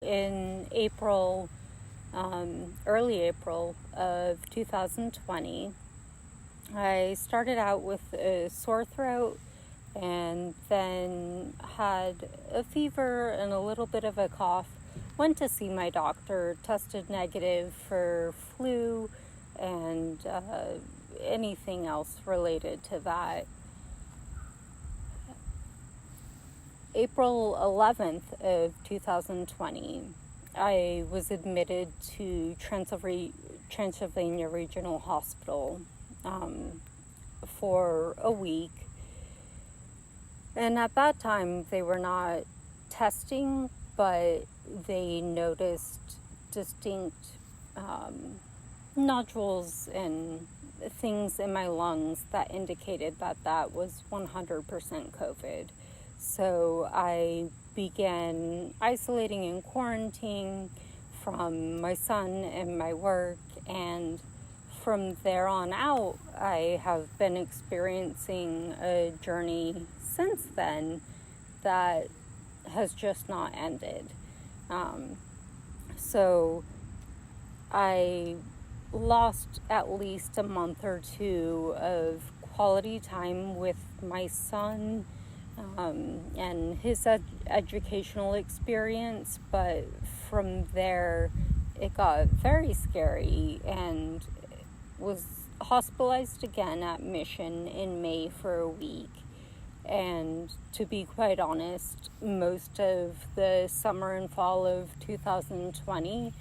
in April, early April of 2020. I started out with a sore throat and then had a fever and a little bit of a cough. Went to see my doctor, tested negative for flu and anything else related to that. April 11th of 2020, I was admitted to Transylvania Regional Hospital for a week. And at that time, they were not testing, but they noticed distinct nodules and things in my lungs that indicated that that was 100% COVID. So I began isolating and quarantining from my son and my work, and from there on out, I have been experiencing a journey since then that has just not ended. So I lost at least a month or two of quality time with my son and his educational experience, but from there it got very scary and was hospitalized again at Mission in May for a week. And to be quite honest, most of the summer and fall of 2020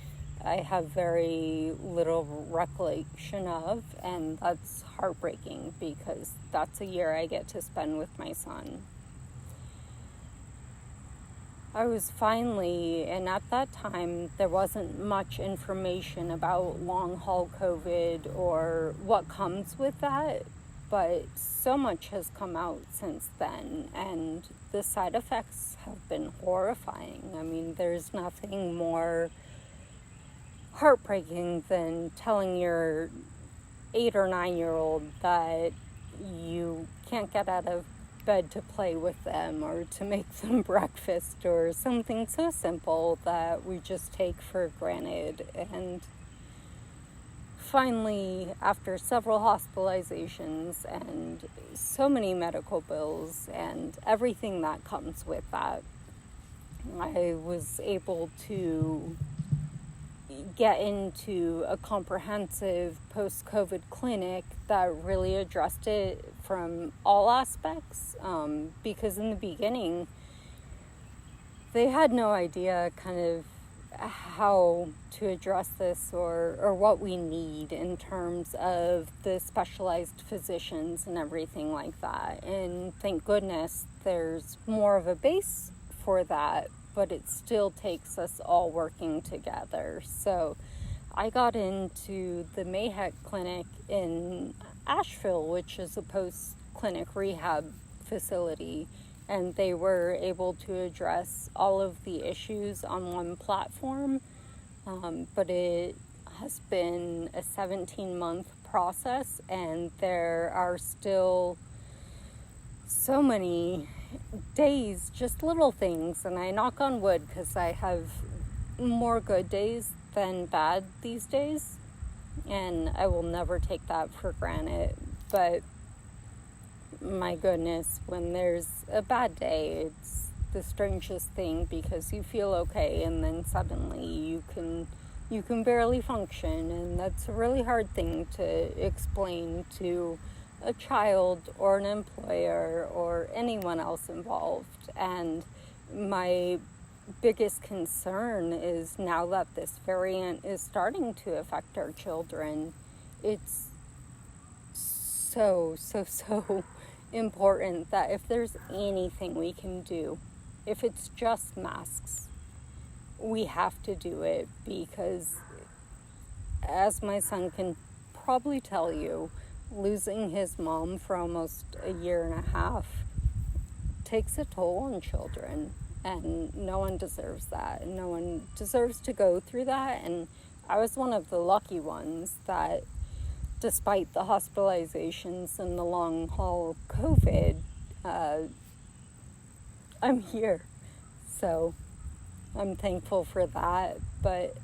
I have very little recollection of, and that's heartbreaking because that's a year I get to spend with my son. I was finally, and at that time there wasn't much information about long-haul COVID or what comes with that, but so much has come out since then, and the side effects have been horrifying. I mean, there's nothing more heartbreaking than telling your 8 or 9-year-old that you can't get out of bed to play with them or to make them breakfast or something so simple that we just take for granted. And finally, after several hospitalizations and so many medical bills and everything that comes with that, I was able to get into a comprehensive post-COVID clinic that really addressed it from all aspects, because in the beginning they had no idea kind of how to address this or what we need in terms of the specialized physicians and everything like that. And thank goodness there's more of a base for that, but it still takes us all working together. So I got into the Mayheck Clinic in Asheville, which is a post-clinic rehab facility, and they were able to address all of the issues on one platform, but it has been a 17-month process, and there are still so many days, just little things, and I knock on wood because I have more good days than bad these days, and I will never take that for granted. But my goodness, when there's a bad day, it's the strangest thing because you feel okay and then suddenly you can barely function, and that's a really hard thing to explain to a child or an employer or anyone else involved. And my biggest concern is now that this variant is starting to affect our children, it's so important that if there's anything we can do, if it's just masks, we have to do it, because as my son can probably tell you, losing his mom for almost a year and a half takes a toll on children, and no one deserves that. No one deserves to go through that. And I was one of the lucky ones that, despite the hospitalizations and the long haul COVID, I'm here. So I'm thankful for that, but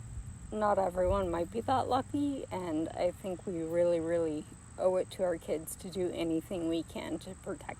not everyone might be that lucky, and I think we really, really owe it to our kids to do anything we can to protect